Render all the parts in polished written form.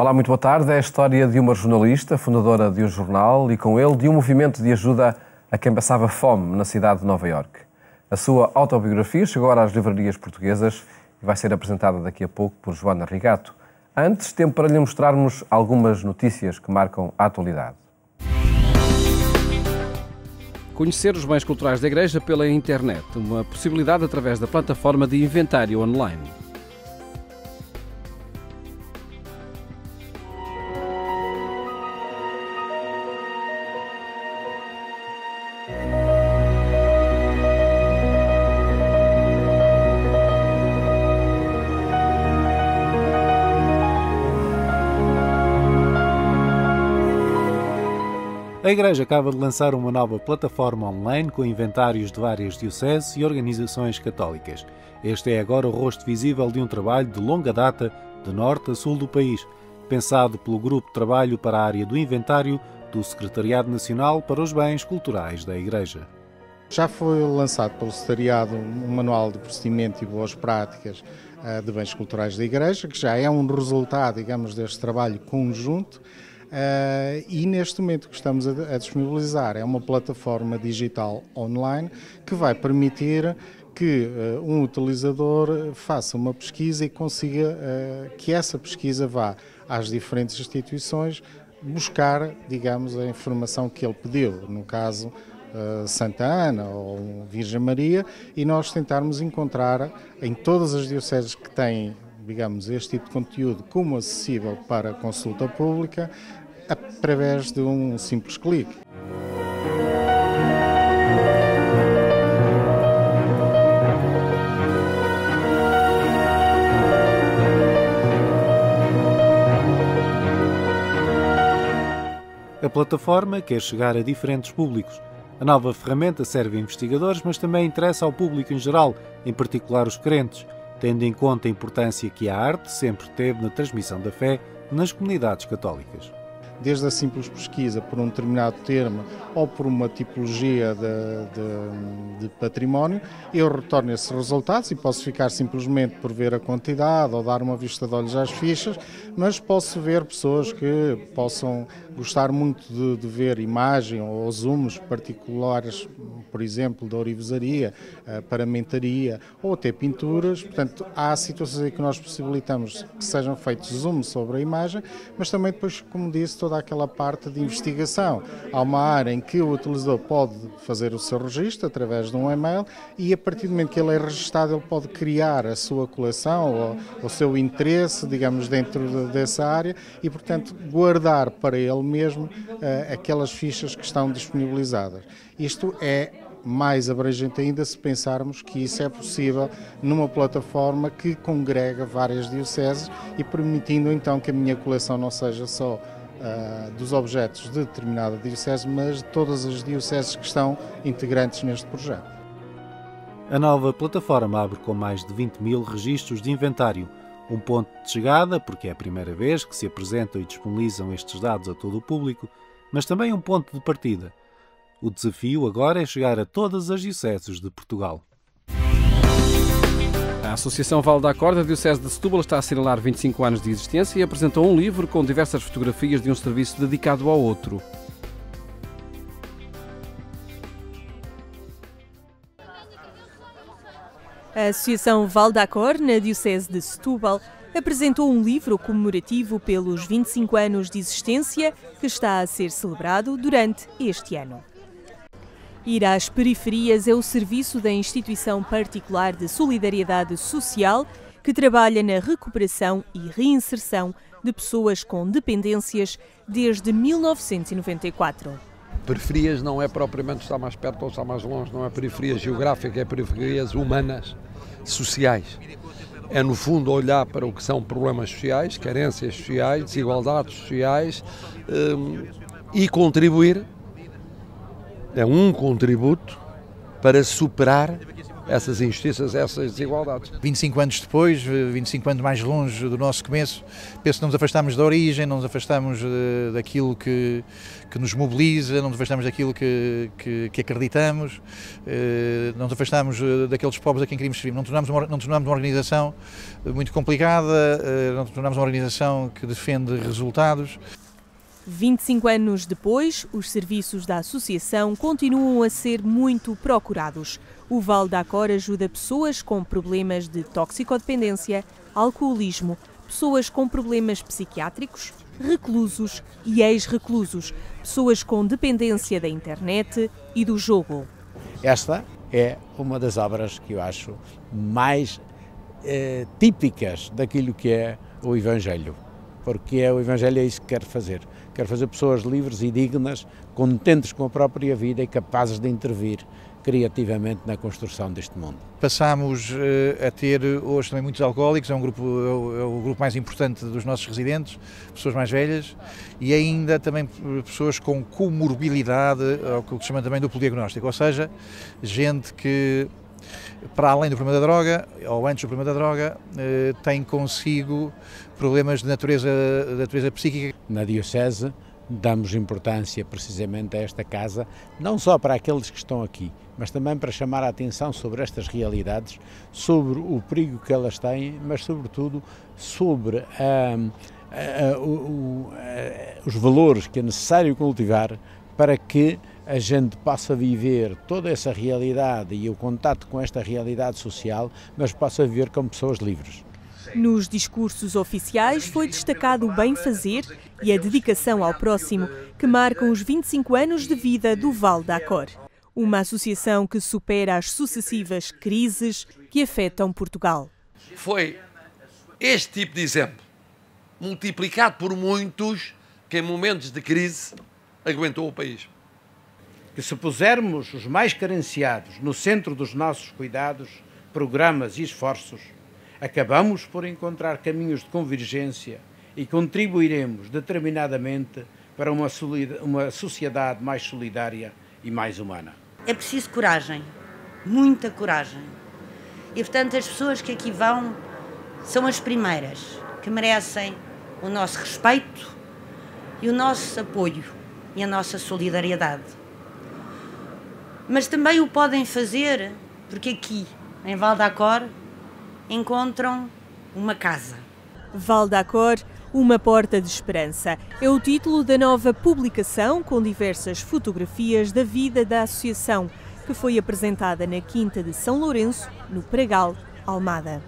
Olá, muito boa tarde. É a história de uma jornalista, fundadora de um jornal e, com ele, de um movimento de ajuda a quem passava fome na cidade de Nova Iorque. A sua autobiografia chegou agora às livrarias portuguesas e vai ser apresentada daqui a pouco por Joana Rigato. Antes, tempo para lhe mostrarmos algumas notícias que marcam a atualidade. Conhecer os bens culturais da Igreja pela internet, uma possibilidade através da plataforma de inventário online. A Igreja acaba de lançar uma nova plataforma online com inventários de várias dioceses e organizações católicas. Este é agora o rosto visível de um trabalho de longa data, de norte a sul do país, pensado pelo Grupo de Trabalho para a área do inventário do Secretariado Nacional para os Bens Culturais da Igreja. Já foi lançado pelo Secretariado um manual de procedimento e boas práticas de bens culturais da Igreja, que já é um resultado, digamos, deste trabalho conjunto. E neste momento que estamos a disponibilizar é uma plataforma digital online que vai permitir que um utilizador faça uma pesquisa e consiga que essa pesquisa vá às diferentes instituições buscar, digamos, a informação que ele pediu, no caso Santa Ana ou Virgem Maria, e nós tentarmos encontrar em todas as dioceses que têm, digamos, este tipo de conteúdo como acessível para consulta pública, através de um simples clique. A plataforma quer chegar a diferentes públicos. A nova ferramenta serve a investigadores, mas também interessa ao público em geral, em particular os crentes, tendo em conta a importância que a arte sempre teve na transmissão da fé nas comunidades católicas. Desde a simples pesquisa por um determinado termo ou por uma tipologia de património, eu retorno esses resultados e posso ficar simplesmente por ver a quantidade ou dar uma vista de olhos às fichas, mas posso ver pessoas que possam gostar muito de ver imagem ou zooms particulares, por exemplo, da orivesaria, paramentaria ou até pinturas. Portanto, há situações em que nós possibilitamos que sejam feitos zooms sobre a imagem, mas também depois, como disse, toda aquela parte de investigação. Há uma área em que o utilizador pode fazer o seu registro através de um e-mail e a partir do momento que ele é registado ele pode criar a sua coleção ou o seu interesse, digamos, dentro dessa área e, portanto, guardar para ele mesmo aquelas fichas que estão disponibilizadas. Isto é mais abrangente ainda se pensarmos que isso é possível numa plataforma que congrega várias dioceses e permitindo então que a minha coleção não seja só dos objetos de determinada diocese, mas de todas as dioceses que estão integrantes neste projeto. A nova plataforma abre com mais de 20 mil registros de inventário, um ponto de chegada, porque é a primeira vez que se apresentam e disponibilizam estes dados a todo o público, mas também um ponto de partida. O desafio agora é chegar a todas as dioceses de Portugal. A Associação Val da Acorda, Diocese de Setúbal, está a assinalar 25 anos de existência e apresentou um livro com diversas fotografias de um serviço dedicado ao outro. A Associação Val da Acorda, na Diocese de Setúbal, apresentou um livro comemorativo pelos 25 anos de existência que está a ser celebrado durante este ano. Ir às periferias é o serviço da instituição particular de solidariedade social que trabalha na recuperação e reinserção de pessoas com dependências desde 1994. Periferias não é propriamente estar mais perto ou estar mais longe, não é periferia geográfica, é periferias humanas, sociais. É, no fundo, olhar para o que são problemas sociais, carências sociais, desigualdades sociais e contribuir, é um contributo para superar essas injustiças, essas desigualdades. 25 anos depois, 25 anos mais longe do nosso começo, penso que não nos afastamos da origem, não nos afastamos daquilo que nos mobiliza, não nos afastamos daquilo que acreditamos, não nos afastamos daqueles povos a quem queríamos servir. Não tornamos uma organização muito complicada, não tornamos uma organização que defende resultados. 25 anos depois, os serviços da associação continuam a ser muito procurados. O Val d'Acor ajuda pessoas com problemas de toxicodependência, alcoolismo, pessoas com problemas psiquiátricos, reclusos e ex-reclusos, pessoas com dependência da internet e do jogo. Esta é uma das obras que eu acho mais típicas daquilo que é o Evangelho, porque o Evangelho é isso que quer fazer. Quer fazer pessoas livres e dignas, contentes com a própria vida e capazes de intervir criativamente na construção deste mundo. Passámos a ter hoje também muitos alcoólicos, é o grupo mais importante dos nossos residentes, pessoas mais velhas, e ainda também pessoas com comorbilidade, ou que se chama também duplo diagnóstico, ou seja, gente que, para além do problema da droga, ou antes do problema da droga, tem consigo problemas de natureza psíquica. Na Diocese damos importância precisamente a esta casa, não só para aqueles que estão aqui, mas também para chamar a atenção sobre estas realidades, sobre o perigo que elas têm, mas sobretudo sobre os valores que é necessário cultivar para que a gente possa viver toda essa realidade e o contato com esta realidade social, mas possa viver como pessoas livres. Nos discursos oficiais foi destacado o bem-fazer e a dedicação ao próximo, que marcam os 25 anos de vida do Val d'Acor, uma associação que supera as sucessivas crises que afetam Portugal. Foi este tipo de exemplo, multiplicado por muitos, que em momentos de crise aguentou o país. Que se pusermos os mais carenciados no centro dos nossos cuidados, programas e esforços, acabamos por encontrar caminhos de convergência e contribuiremos determinadamente para uma sociedade mais solidária e mais humana. É preciso coragem, muita coragem. E, portanto, as pessoas que aqui vão são as primeiras que merecem o nosso respeito e o nosso apoio e a nossa solidariedade. Mas também o podem fazer porque aqui, em Val d'Acor, encontram uma casa. Val d'Acor, uma porta de esperança. É o título da nova publicação com diversas fotografias da vida da associação, que foi apresentada na Quinta de São Lourenço, no Pragal, Almada.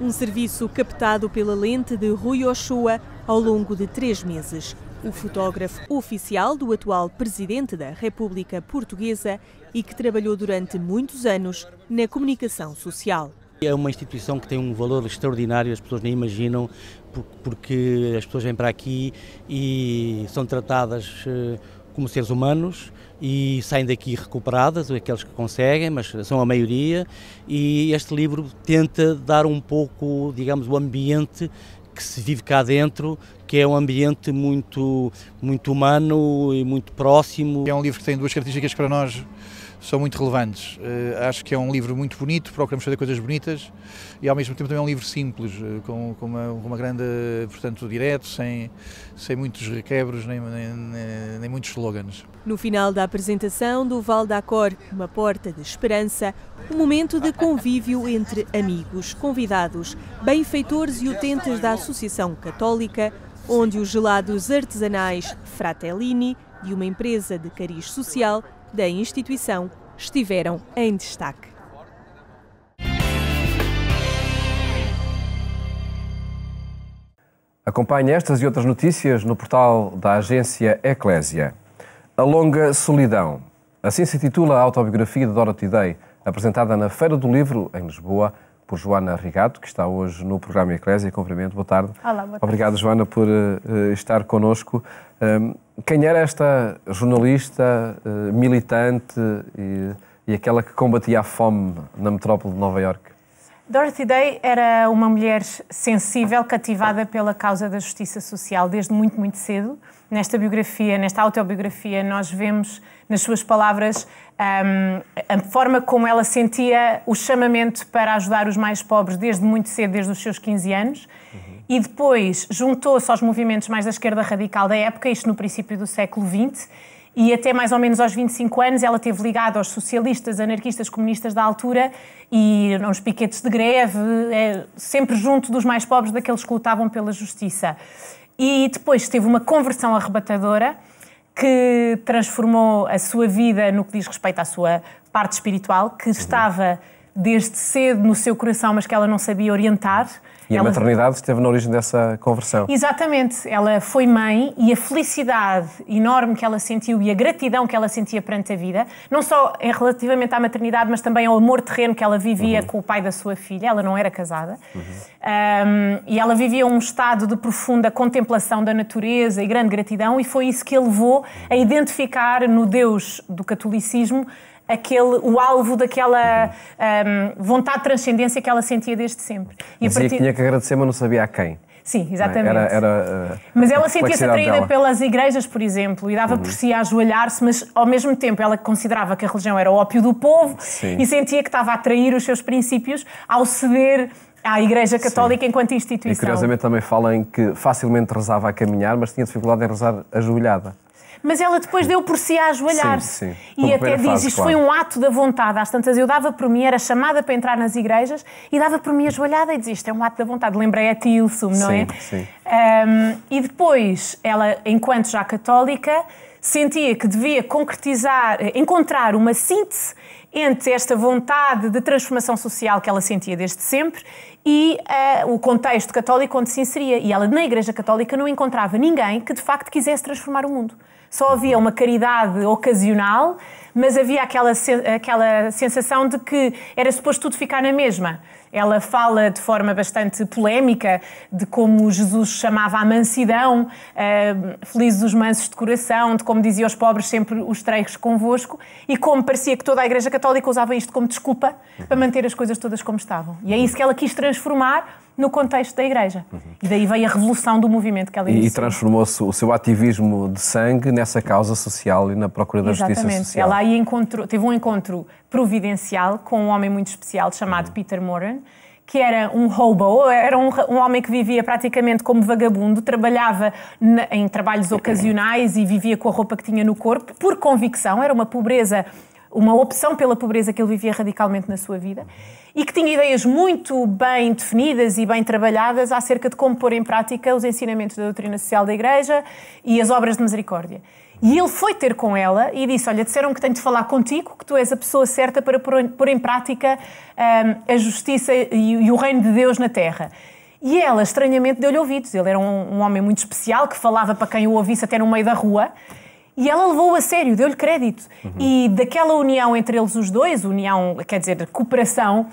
Um serviço captado pela lente de Rui Ochoa ao longo de 3 meses. O fotógrafo oficial do atual Presidente da República Portuguesa e que trabalhou durante muitos anos na comunicação social. É uma instituição que tem um valor extraordinário, as pessoas nem imaginam, porque as pessoas vêm para aqui e são tratadas como seres humanos e saem daqui recuperadas, aqueles que conseguem, mas são a maioria, e este livro tenta dar um pouco, digamos, o ambiente que se vive cá dentro, que é um ambiente muito humano e muito próximo. É um livro que tem 2 características que para nós são muito relevantes. Acho que é um livro muito bonito, procuramos fazer coisas bonitas e ao mesmo tempo também é um livro simples, com uma grande, portanto, direto, sem muitos requebros nem muitos slogans. No final da apresentação do Val d'Acor, uma porta de esperança, um momento de convívio entre amigos, convidados, benfeitores e utentes da Associação Católica, onde os gelados artesanais Fratellini, de uma empresa de cariz social, da instituição, estiveram em destaque. Acompanhe estas e outras notícias no portal da agência Eclésia. A Longa Solidão. Assim se intitula a autobiografia de Dorothy Day, apresentada na Feira do Livro, em Lisboa, por Joana Rigato, que está hoje no programa Eclésia. Cumprimento, boa tarde. Olá, boa tarde. Obrigado, Joana, por estar connosco. Quem era esta jornalista, militante e aquela que combatia a fome na metrópole de Nova Iorque? Dorothy Day era uma mulher sensível, cativada pela causa da justiça social desde muito, muito cedo. Nesta biografia, nesta autobiografia, nós vemos nas suas palavras a forma como ela sentia o chamamento para ajudar os mais pobres desde muito cedo, desde os seus 15 anos. E depois juntou-se aos movimentos mais da esquerda radical da época, isto no princípio do século XX, e até mais ou menos aos 25 anos ela esteve ligada aos socialistas, anarquistas, comunistas da altura e nos piquetes de greve, sempre junto dos mais pobres, daqueles que lutavam pela justiça. E depois teve uma conversão arrebatadora que transformou a sua vida no que diz respeito à sua parte espiritual, que estava desde cedo no seu coração, mas que ela não sabia orientar. E a maternidade esteve na origem dessa conversão. Exatamente. Ela foi mãe e a felicidade enorme que ela sentiu e a gratidão que ela sentia perante a vida, não só relativamente à maternidade, mas também ao amor terreno que ela vivia com o pai da sua filha. Ela não era casada. E ela vivia um estado de profunda contemplação da natureza e grande gratidão, e foi isso que a levou a identificar no Deus do catolicismo o alvo daquela vontade de transcendência que ela sentia desde sempre. E dizia que tinha que agradecer, mas não sabia a quem. Sim, exatamente. Mas ela sentia-se atraída pelas igrejas, por exemplo, e dava por si a ajoelhar-se, mas ao mesmo tempo ela considerava que a religião era o ópio do povo. Sim. E sentia que estava a atrair os seus princípios ao ceder à Igreja Católica enquanto instituição. E curiosamente também fala em que facilmente rezava a caminhar, mas tinha dificuldade em rezar ajoelhada. Mas ela depois deu por si a ajoelhar-se. Sim. E até diz, isto foi um ato da vontade. Às tantas eu dava por mim, era chamada para entrar nas igrejas e dava por mim ajoelhada e dizia, isto é um ato da vontade. Lembrei a Tilsum, não é? Sim. E depois, ela, enquanto já católica, sentia que devia encontrar uma síntese entre esta vontade de transformação social que ela sentia desde sempre e o contexto católico onde se inseria. E ela, na Igreja Católica, não encontrava ninguém que, de facto, quisesse transformar o mundo. Só havia uma caridade ocasional, mas havia aquela sensação de que era suposto tudo ficar na mesma. Ela fala de forma bastante polémica de como Jesus chamava a mansidão, felizes os mansos de coração, de como dizia aos pobres sempre os treigos convosco, e como parecia que toda a Igreja Católica usava isto como desculpa para manter as coisas todas como estavam. E é isso que ela quis transformar no contexto da Igreja. E daí veio a revolução do movimento que ela iniciou. E transformou-se o seu ativismo de sangue nessa causa social e na procura da justiça social. Ela aí teve um encontro providencial com um homem muito especial chamado Peter Moran, que era um hobo, era um homem que vivia praticamente como vagabundo, trabalhava em trabalhos ocasionais e vivia com a roupa que tinha no corpo, por convicção, era uma opção pela pobreza que ele vivia radicalmente na sua vida, e que tinha ideias muito bem definidas e bem trabalhadas acerca de como pôr em prática os ensinamentos da doutrina social da Igreja e as obras de misericórdia. E ele foi ter com ela e disse, olha, disseram que tenho de falar contigo, que tu és a pessoa certa para pôr em prática a justiça e o reino de Deus na terra. E ela, estranhamente, deu-lhe ouvidos. Ele era um homem muito especial, que falava para quem o ouvisse até no meio da rua. E ela levou-o a sério, deu-lhe crédito. E daquela união entre eles os dois, cooperação,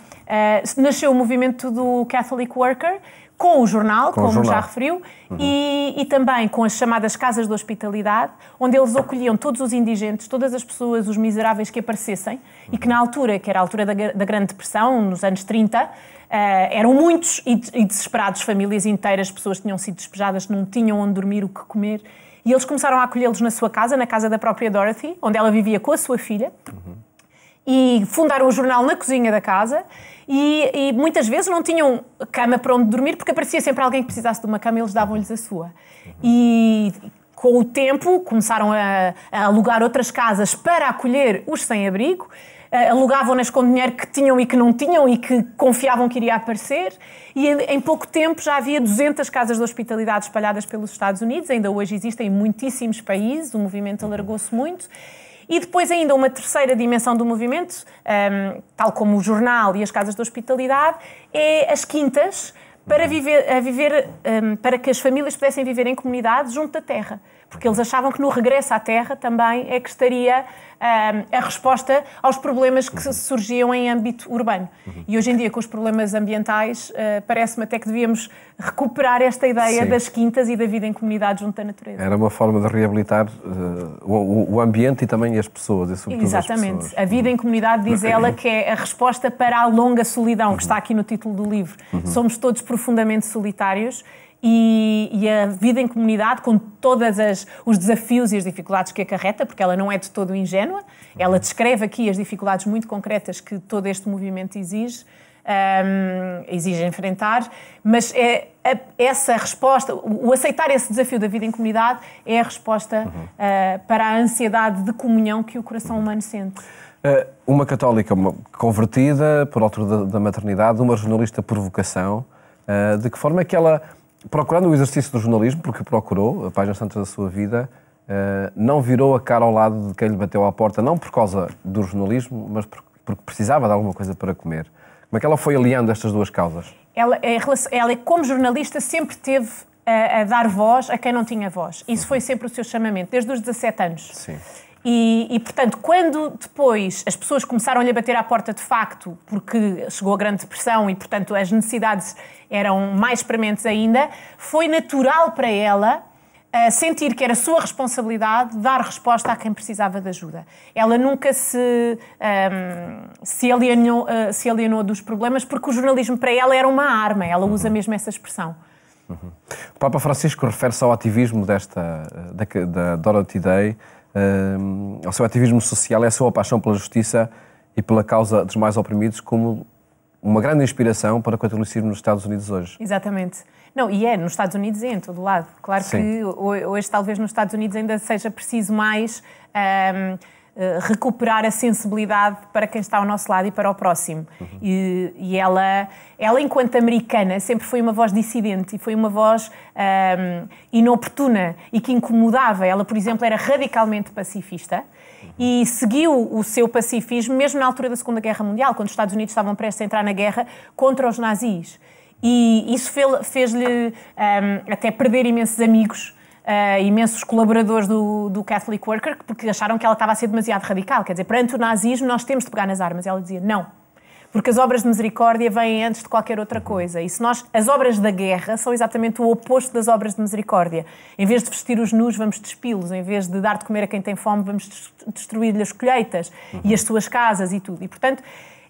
nasceu o movimento do Catholic Worker, com o jornal, como já referiu, e também com as chamadas casas de hospitalidade, onde eles acolhiam todos os indigentes, todas as pessoas, os miseráveis que aparecessem, e que na altura, que era a altura da Grande Depressão, nos anos 30, eram muitos e desesperados, famílias inteiras, pessoas que tinham sido despejadas, não tinham onde dormir, o que comer, e eles começaram a acolhê-los na sua casa, na casa da própria Dorothy, onde ela vivia com a sua filha, e fundaram o jornal na cozinha da casa, e muitas vezes não tinham cama para onde dormir, porque aparecia sempre alguém que precisasse de uma cama e eles davam-lhes a sua. E com o tempo começaram a alugar outras casas para acolher os sem-abrigo, alugavam-nas com dinheiro que tinham e que não tinham e que confiavam que iria aparecer, e em pouco tempo já havia 200 casas de hospitalidade espalhadas pelos Estados Unidos, ainda hoje existem em muitíssimos países, o movimento alargou-se muito. E depois ainda uma terceira dimensão do movimento, tal como o jornal e as casas de hospitalidade, é as quintas para que as famílias pudessem viver em comunidade junto da terra. porque eles achavam que no regresso à Terra também é que estaria a resposta aos problemas que surgiam em âmbito urbano. E hoje em dia, com os problemas ambientais, parece-me até que devíamos recuperar esta ideia das quintas e da vida em comunidade junto à natureza. Era uma forma de reabilitar o ambiente e também as pessoas, e sobretudo Exatamente. as pessoas. A vida em comunidade, diz ela, que é a resposta para a longa solidão, que está aqui no título do livro. Somos todos profundamente solitários. E a vida em comunidade, com todos os desafios e as dificuldades que acarreta, porque ela não é de todo ingênua, ela descreve aqui as dificuldades muito concretas que todo este movimento exige enfrentar, mas essa resposta, o aceitar esse desafio da vida em comunidade é a resposta para a ansiedade de comunhão que o coração humano sente. Uma católica convertida por altura da maternidade, uma jornalista por vocação, de que forma é que ela, procurando o exercício do jornalismo, porque procurou, a páginas tantas da sua vida, não virou a cara ao lado de quem lhe bateu à porta, não por causa do jornalismo, mas porque precisava de alguma coisa para comer. Como é que ela foi aliando estas duas causas? Ela, como jornalista, sempre teve a dar voz a quem não tinha voz. Isso foi sempre o seu chamamento, desde os 17 anos. Sim. E, portanto, quando depois as pessoas começaram-lhe a bater à porta de facto, porque chegou a Grande Depressão e, portanto, as necessidades eram mais prementes ainda, foi natural para ela sentir que era sua responsabilidade dar resposta a quem precisava de ajuda. Ela nunca se alienou dos problemas, porque o jornalismo para ela era uma arma, ela usa mesmo essa expressão. O Papa Francisco refere-se ao ativismo da Dorothy Day, ao seu ativismo social e à sua paixão pela justiça e pela causa dos mais oprimidos como uma grande inspiração para o catolicismo nos Estados Unidos hoje. Exatamente. Não, e nos Estados Unidos e em todo lado. Claro que hoje talvez nos Estados Unidos ainda seja preciso mais recuperar a sensibilidade para quem está ao nosso lado e para o próximo. E ela, enquanto americana, sempre foi uma voz dissidente e foi uma voz inoportuna e que incomodava. Ela, por exemplo, era radicalmente pacifista e seguiu o seu pacifismo mesmo na altura da Segunda Guerra Mundial, quando os Estados Unidos estavam prestes a entrar na guerra contra os nazis. E isso fez-lhe até perder imensos amigos, imensos colaboradores do Catholic Worker, porque acharam que ela estava a ser demasiado radical. Quer dizer, perante o nazismo nós temos de pegar nas armas. E ela dizia, não, porque as obras de misericórdia vêm antes de qualquer outra coisa. E as obras da guerra são exatamente o oposto das obras de misericórdia. Em vez de vestir os nus, vamos despí-los. Em vez de dar de comer a quem tem fome, vamos destruir-lhe as colheitas e as suas casas e tudo. E, portanto,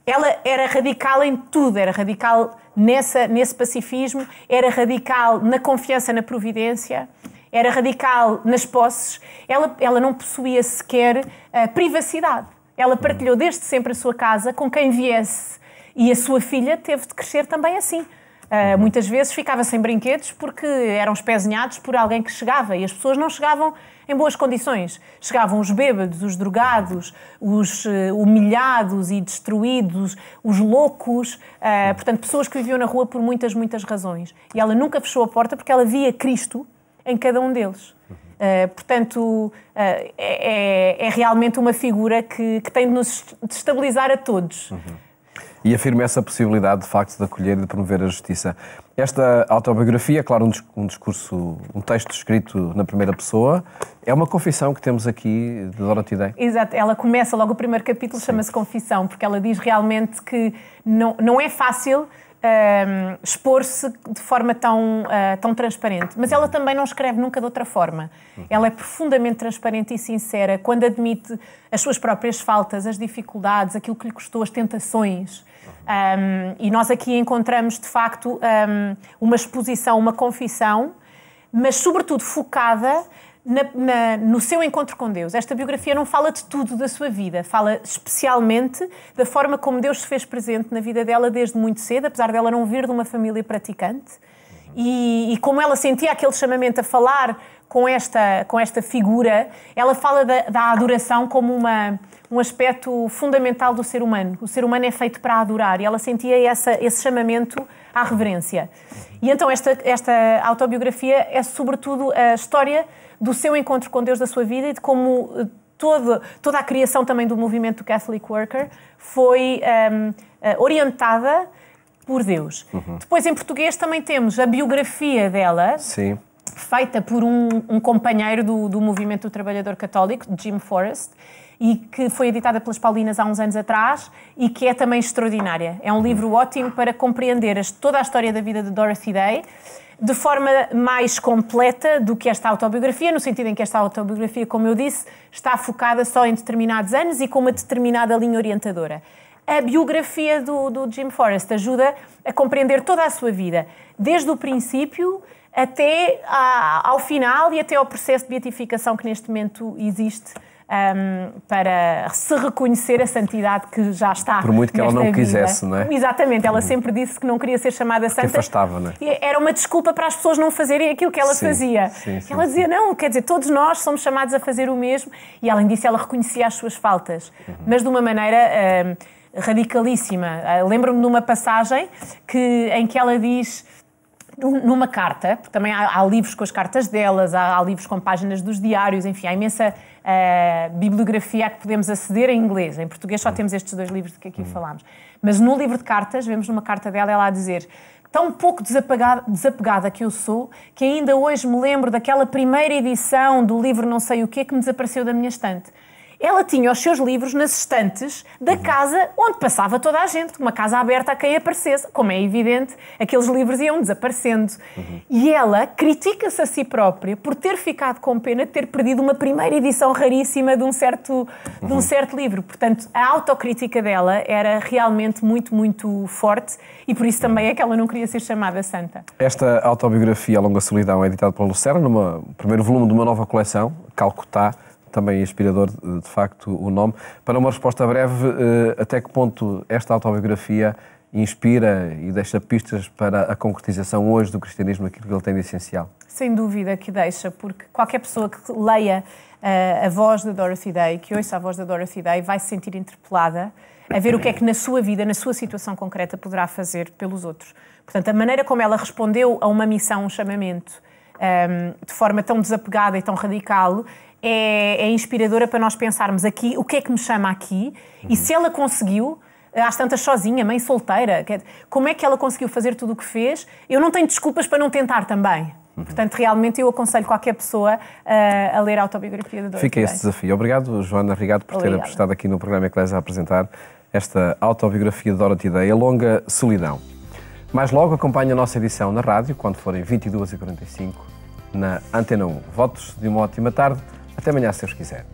ela era radical em tudo, era radical nesse pacifismo, era radical na confiança na providência, era radical nas posses. Ela não possuía sequer privacidade. Ela partilhou desde sempre a sua casa com quem viesse. E a sua filha teve de crescer também assim. Muitas vezes ficava sem brinquedos porque eram espezinhados por alguém que chegava. E as pessoas não chegavam em boas condições. Chegavam os bêbados, os drogados, os humilhados e destruídos, os loucos. Portanto, pessoas que viviam na rua por muitas, muitas razões. E ela nunca fechou a porta porque ela via Cristo em cada um deles. Portanto, é realmente uma figura que tem de nos estabilizar a todos. E afirma essa possibilidade, de facto, de acolher e de promover a justiça. Esta autobiografia, claro, um texto escrito na primeira pessoa, é uma confissão que temos aqui de Dorothy Day. Exato, ela começa logo o primeiro capítulo, chama-se Confissão, porque ela diz realmente que não é fácil expor-se de forma tão transparente. Mas ela também não escreve nunca de outra forma. Ela é profundamente transparente e sincera quando admite as suas próprias faltas, as dificuldades, aquilo que lhe custou, as tentações. E nós aqui encontramos, de facto, uma exposição, uma confissão, mas sobretudo focada no seu encontro com Deus. Esta biografia não fala de tudo da sua vida, fala especialmente da forma como Deus se fez presente na vida dela desde muito cedo, apesar dela não vir de uma família praticante, e como ela sentia aquele chamamento a falar com esta figura. Ela fala da adoração como um aspecto fundamental do ser humano. O ser humano é feito para adorar, e ela sentia esse chamamento à reverência. E então esta autobiografia é sobretudo a história do seu encontro com Deus, da sua vida, e de como toda a criação também do movimento do Catholic Worker foi orientada por Deus. Depois, em português, também temos a biografia dela, Sim. feita por um companheiro do movimento do trabalhador católico, Jim Forrest, e que foi editada pelas Paulinas há uns anos atrás e que é também extraordinária. É um livro ótimo para compreender toda a história da vida de Dorothy Day de forma mais completa do que esta autobiografia, no sentido em que esta autobiografia, como eu disse, está focada só em determinados anos e com uma determinada linha orientadora. A biografia do Jim Forrest ajuda a compreender toda a sua vida, desde o princípio até ao final e até ao processo de beatificação que neste momento existe, para se reconhecer a santidade que já está. Por muito que ela não vida. Quisesse, não é? Exatamente, ela sempre disse que não queria ser chamada santa. Que afastava, não é? Era uma desculpa para as pessoas não fazerem aquilo que ela fazia. Ela dizia, não, quer dizer, todos nós somos chamados a fazer o mesmo, e além disso ela reconhecia as suas faltas, mas de uma maneira radicalíssima. Lembro-me de uma passagem em que ela diz, numa carta, porque também há livros com as cartas delas, há livros com páginas dos diários, enfim, há imensa bibliografia a que podemos aceder em inglês. Em português só temos estes 2 livros de que aqui falámos. Mas no livro de cartas, vemos numa carta dela ela a dizer: tão pouco desapegada que eu sou, que ainda hoje me lembro daquela primeira edição do livro não sei o quê que me desapareceu da minha estante. Ela tinha os seus livros nas estantes da casa onde passava toda a gente, uma casa aberta a quem aparecesse. Como é evidente, aqueles livros iam desaparecendo. E ela critica-se a si própria por ter ficado com pena de ter perdido uma primeira edição raríssima de um certo livro. Portanto, a autocrítica dela era realmente muito, muito forte e por isso também é que ela não queria ser chamada santa. Esta autobiografia, A Longa Solidão, é editada pela Lucerna, no primeiro volume de uma nova coleção, Calcutá. Também inspirador, de facto, o nome. Para uma resposta breve, até que ponto esta autobiografia inspira e deixa pistas para a concretização hoje do cristianismo, aquilo que ele tem de essencial? Sem dúvida que deixa, porque qualquer pessoa que leia a voz da Dorothy Day, que ouça a voz da Dorothy Day, vai se sentir interpelada a ver o que é que na sua vida, na sua situação concreta, poderá fazer pelos outros. Portanto, a maneira como ela respondeu a uma missão, um chamamento, de forma tão desapegada e tão radical, é inspiradora para nós pensarmos aqui o que é que me chama aqui e se ela conseguiu, às tantas sozinha, mãe solteira, como é que ela conseguiu fazer tudo o que fez? Eu não tenho desculpas para não tentar também. Portanto, realmente eu aconselho qualquer pessoa a ler a autobiografia da Dorothy Day. Fica esse desafio. Obrigado, Joana Rigado, por ter estado aqui no programa Eclésia a apresentar esta autobiografia de Dorothy Day, A Longa Solidão. Mais logo acompanhe a nossa edição na rádio, quando forem 22h45, na Antena 1. Votos de uma ótima tarde. Até amanhã, se Deus quiser.